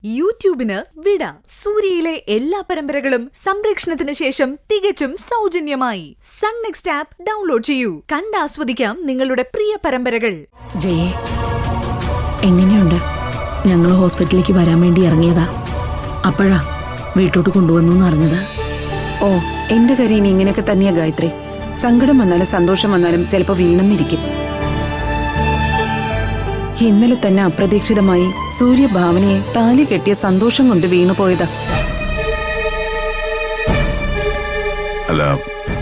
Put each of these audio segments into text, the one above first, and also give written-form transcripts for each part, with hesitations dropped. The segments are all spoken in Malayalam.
യൂട്യൂബിന് വിട. സൂര്യയിലെ എല്ലാ പരമ്പരകളും സംരക്ഷണത്തിന് ശേഷം തികച്ചും സൗജന്യമായി സൺ നെക്സ്റ്റ് ആപ്പ് ഡൗൺലോഡ് ചെയ്യൂ. കണ്ടാസ്വദിക്കാം നിങ്ങളുടെ പ്രിയ പരമ്പരകൾ. ജയേ, എങ്ങനെയുണ്ട്? ഞങ്ങൾ ഹോസ്പിറ്റലിലേക്ക് വരാൻ വേണ്ടി ഇറങ്ങിയതാ. അപ്പോഴാ വീട്ടോട്ട് കൊണ്ടുവന്നു അറിഞ്ഞത്. ഓ, എന്റെ കാര്യം ഇനി ഇങ്ങനെയൊക്കെ തന്നെയാ ഗായത്രി. സങ്കടം വന്നാലും സന്തോഷം വന്നാലും ചിലപ്പോ വീണെന്നിരിക്കും. ഇന്നലെ തന്നെ അപ്രതീക്ഷിതമായി സൂര്യഭാവനയെ താലി കെട്ടിയ സന്തോഷം കൊണ്ട് വീണുപോയതാ. അല്ല,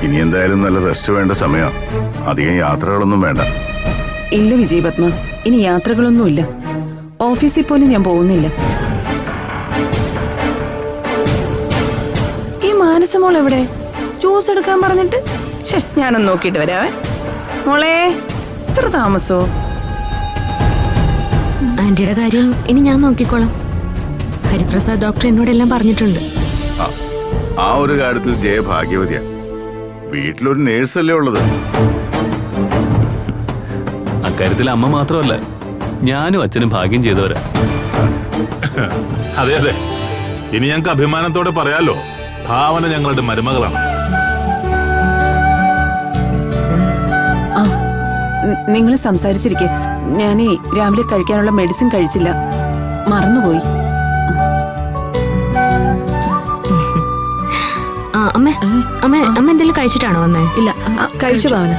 ഇനി എന്തായാലും നല്ല റെസ്റ്റ് വേണ്ട സമയം. അധികം യാത്രകളൊന്നും വേണ്ട. ഇല്ല വിജയപത്മ, ഇനി യാത്രകളൊന്നുമില്ല. ഓഫീസിൽ പോലും ഞാൻ പോകുന്നില്ല. ഈ മാനസമോൾ എവിടെ? ജ്യൂസ് എടുക്കാൻ പറഞ്ഞിട്ട് ഞാനൊന്ന് നോക്കിയിട്ട് വരാവേ. മോളെ, ഇത്ര താമസോ? ആന്റിയുടെ കാര്യം ഇനി ഞാൻ നോക്കിക്കോളാം. ഹരിപ്രസാദ് ഡോക്ടർ എന്നോടെല്ലാം പറഞ്ഞിട്ടുണ്ട്. ആ ഒരു കാര്യത്തിൽ ജയ ഭാഗ്യവതിയാ. വീട്ടിലൊരു നേഴ്സല്ലേ ഉള്ളത്. അക്കാര്യത്തിൽ അമ്മ മാത്രമല്ല, ഞാനും അച്ഛനും ഭാഗ്യം ചെയ്തവരാ. അതെ അതെ, ഇനി ഞങ്ങൾക്ക് അഭിമാനത്തോടെ പറയാലോ, ഭാവന ഞങ്ങളുടെ മരുമകളാണ്. നിങ്ങൾ സംസാരിച്ചിരിക്കെ. ഞാനേ രാവിലെ കഴിക്കാനുള്ള മെഡിസിൻ കഴിച്ചില്ല, മറന്നുപോയി. അമ്മ എന്തെങ്കിലും കഴിച്ചിട്ടാണോ വന്നേ? ഇല്ല, കഴിച്ചു ഭാവന.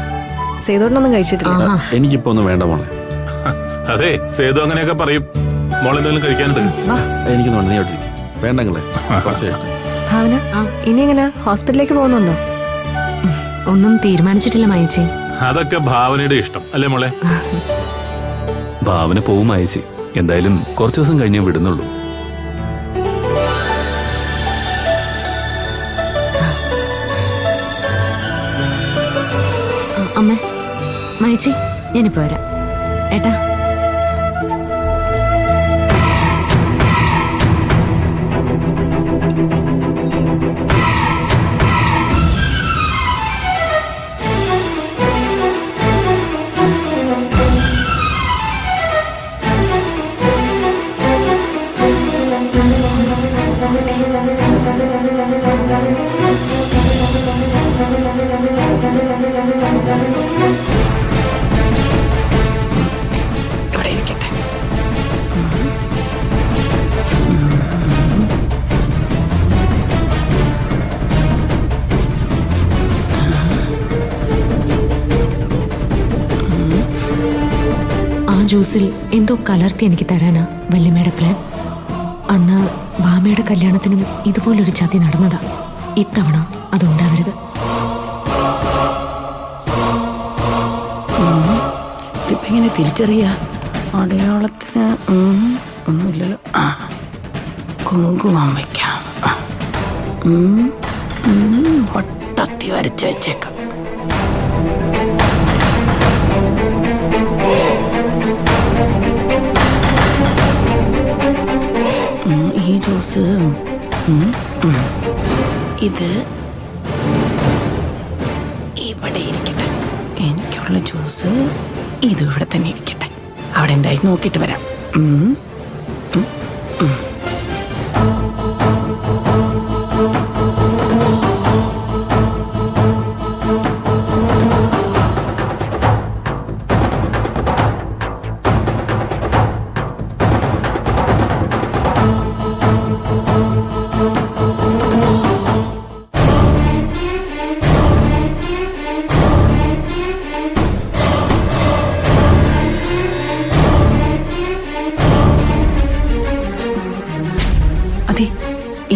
സേതോട്ടൊന്നും കഴിച്ചിട്ടില്ല. എനിക്കിപ്പോ ഒന്നും വേണ്ട മോളെ. അതെ, സേതു അങ്ങനെയൊക്കെ പറയും. മോളെന്തെങ്കിലും കഴിക്കാനുണ്ട്? എനിക്കൊന്നും നീ വേണ്ടങ്ങളെ. ഭാവന, ഇനി എങ്ങനെ ഹോസ്പിറ്റലിലേക്ക് പോകുന്നുണ്ടോ? ഒന്നും തീരുമാനിച്ചിട്ടില്ല മയച്ചി. അതൊക്കെ ഭാവനയുടെ ഇഷ്ടം അല്ലേ മോളെ? ഭാവന പോവും അയച്ചി. എന്തായാലും കുറച്ചു ദിവസം കഴിഞ്ഞേ വിടുന്നുള്ളൂ. അമ്മ, മയച്ചി, ഞാനിപ്പോ വരാം. ഏട്ടാ, ഇവിടെ ഇരിക്കട്ടെ. ആ ജ്യൂസിൽ എന്തോ കലർത്തി എനിക്ക് തരാനാ വല്യമ്മയുടെ പ്ലാൻ. അന്ന് ഭാമയുടെ കല്യാണത്തിനും ഇതുപോലൊരു ചതി നടന്നതാ. ഇത്തവണ അതുണ്ടാവരുത്. ഇതിപ്പോ ഇങ്ങനെ തിരിച്ചറിയാ? അടയാളത്തിന് ഒന്നുമില്ലല്ലോ. കുങ്കുമം വയ്ക്കാം. വട്ടത്തി വരച്ച് വെച്ചേക്കാം. ഈ ജ്യൂസ് ഇത് ഇവിടെ ഇരിക്കട്ടെ. എനിക്കുള്ള ജ്യൂസ് ഇത് ഇവിടെ തന്നെ ഇരിക്കട്ടെ. അവിടെ എന്തായാലും നോക്കിയിട്ട് വരാം.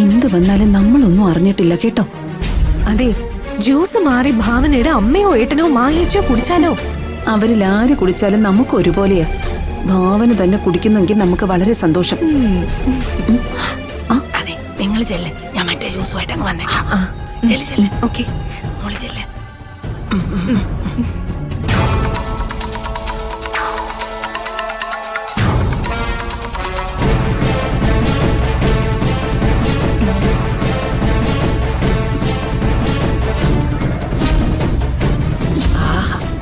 എന്ത് വന്നാലും നമ്മളൊന്നും അറിഞ്ഞിട്ടില്ല കേട്ടോ. അതെ, ജ്യൂസ് മാറി ഭാവനയുടെ അമ്മയോ ഏട്ടനോ മായേച്ചോ കുടിച്ചാലോ? അവരിൽ ആര് കുടിച്ചാലും നമുക്ക് ഒരുപോലെയാ. ഭാവന തന്നെ കുടിക്കുന്നെങ്കിൽ നമുക്ക് വളരെ സന്തോഷം. അതെ, നിങ്ങൾ ചെല്ല്, ഞാൻ മറ്റേ ജ്യൂസുമായിട്ട് അങ്ങ് വന്നേക്കാം. ചെല്ല് ചെല്ല്. ഓക്കെ, മോള് ചെല്ല്.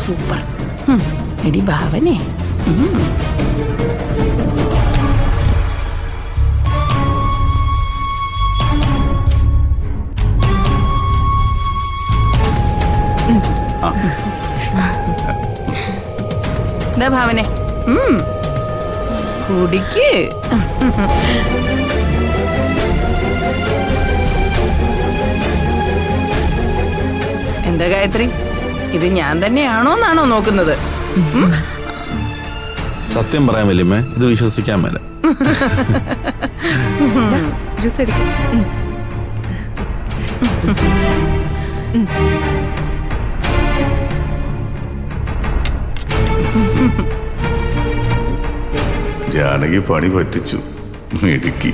സൂപ്പർ. എടി ഭാവനെ, ഭാവനെ കുടിക്ക്. എന്താ ഗായത്രി, ഇത് ഞാൻ തന്നെയാണോന്നാണോ നോക്കുന്നത്? സത്യം പറയാൻ വല്യമ്മേ, ഇത് വിശ്വസിക്കാൻ മേല. ജ്യൂസ് അടിക്കാം. ജാനകി പണി പറ്റിച്ചു, മിടുക്കി.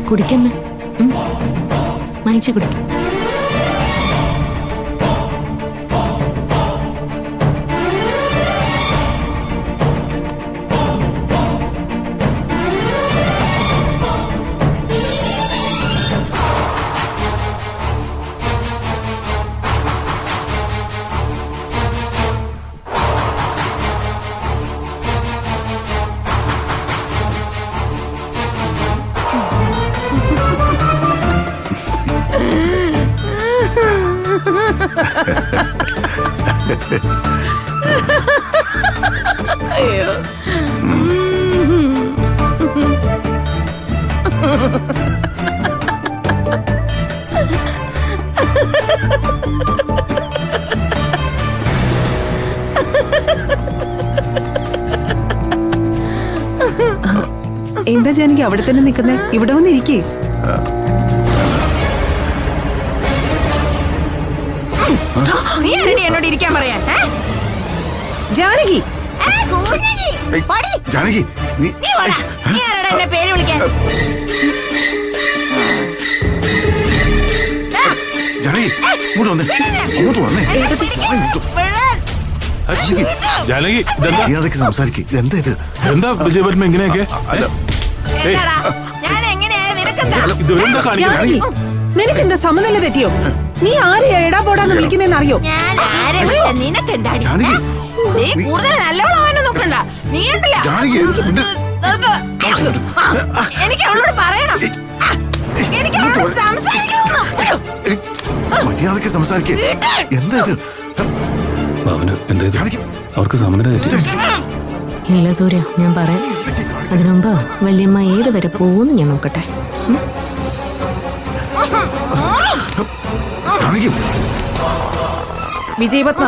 കുടിക്കമ്മേ, വായിച്ചു കുടിക്കും. അയ്യോ. എന്താ ജാനകി അവിടെ തന്നെ നിൽക്കുന്നേ? ഇവിടെ വന്നിരിക്കേ. നീ ആരെടി എന്നോട് ഇരിക്കാൻ പറയാൻ? ജാനകി, ജാനകി, നീ നീ ആരാടാ എന്നെ പേര് വിളിക്കാൻ? ജാനകി, ഇങ്ങോട്ട് വന്നേ, അങ്ങോട്ട് വന്നേ. ജാനകി, ഇതെന്താ? മര്യാദയ്ക്ക് സംസാരിക്ക്. എന്താ ഇത്? എന്താ വിജയപത്മ ഇങ്ങനെയൊക്കെ? എന്താടാ? ഞാൻ എങ്ങനെയാ നിനക്കെന്താ? ഇത് എന്താ കാണിക്കുന്നത്? ജാനകി, നിനക്ക് എന്താ സമനില തെറ്റിയോ? നീ ആരെയാ എടാ പോടാന്ന് വിളിക്കുന്നേന്ന് അറിയോ? ഞാൻ ആരെ വിളിച്ച നിനക്കെന്താടി? ജാനകി, നീ കൂടുതൽ നല്ലവളാവാനും നോക്കണ്ട. നീ ഉണ്ടല്ലോ. ജാനകി, എനിക്ക് അവളോട് പറയണം. എനിക്ക് അവളോട് സംസാരിക്കണം. മര്യാദയ്ക്ക് സംസാരിക്ക്. എന്താ ഇത്? ഭാവന എന്താ ഇത്? ജാനകി, അവർക്ക് സമനില തെറ്റി. ഇല്ല സൂര്യ, ഞാൻ പറയാം. അതിനുമുമ്പ് വല്യമ്മ ഏത് വരെ പോകുന്നു ഞാൻ നോക്കട്ടെ. ജാനകി, വിജയപത്മ,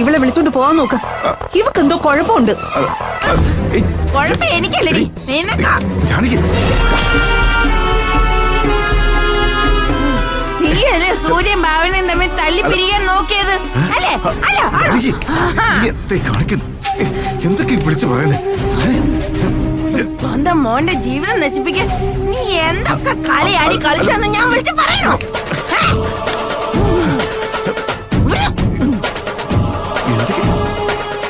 ഇവളെ വിളിച്ചോണ്ട് പോവാൻ നോക്ക്. ഇവക്ക് എന്തോ കുഴപ്പമുണ്ട്. കുഴപ്പം എനിക്കല്ലടി, നിനക്കാ. ജാനകി, നീയല്ലേ സൂര്യൻ ഭാവനയും തമ്മിൽ തല്ലി പിരിയാൻ നോക്കിയത് അല്ലേ? അല്ല, ജാനകി, നീ എന്തേ കാണിക്കുന്നു? എന്തൊക്കെ വിളിച്ചു പറയുന്നേ? സ്വന്തം മോന്റെ ജീവിതം നശിപ്പിക്കാൻ നീ എന്തൊക്കെ കളിയാടി കളിച്ചെന്ന് ഞാൻ വിളിച്ച് പറയണോ?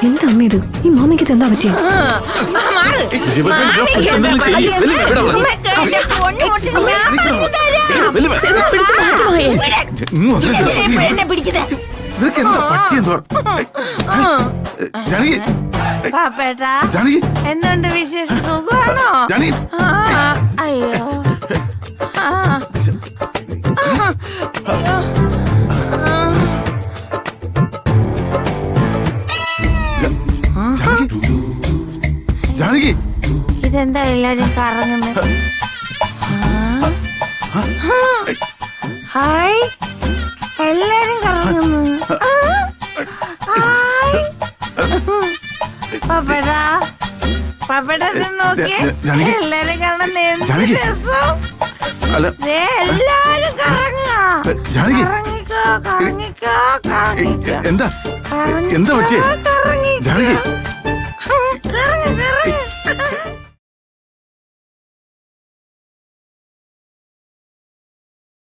എന്താ അമ്മ ഇത്? ഈ മാമിക്ക് എന്താ പറ്റിയ? നിനക്ക് എന്താ പറ്റിയെന്ന്? ജാനകി, ജാനകി, എന്തുണ്ട് വിശേഷം? സുഖമാണോ? ജാനകി, അയ്യോ. ജാനകി, ജാനകി, ഇതെന്താ എല്ലാരും കറങ്ങുന്നത്? ഹായ്, എല്ലാരും കറങ്ങുന്നു. പപ്പടാ, പപ്പടാ നോക്കിയേ. ജാനകി, എല്ലാരും കാണുന്ന എന്ത് ജാനകി, രസം. അല്ല, ദേ, എല്ലാരും കറങ്ങുക. ജാനകി, കറങ്ങിക്കോ, കറങ്ങിക്കോ, കറങ്ങിക്കോ. എന്താ എന്താ പറ്റിയേ? കറങ്ങിക്കോ. ജാനകി, കറങ്ങി, കറങ്ങി.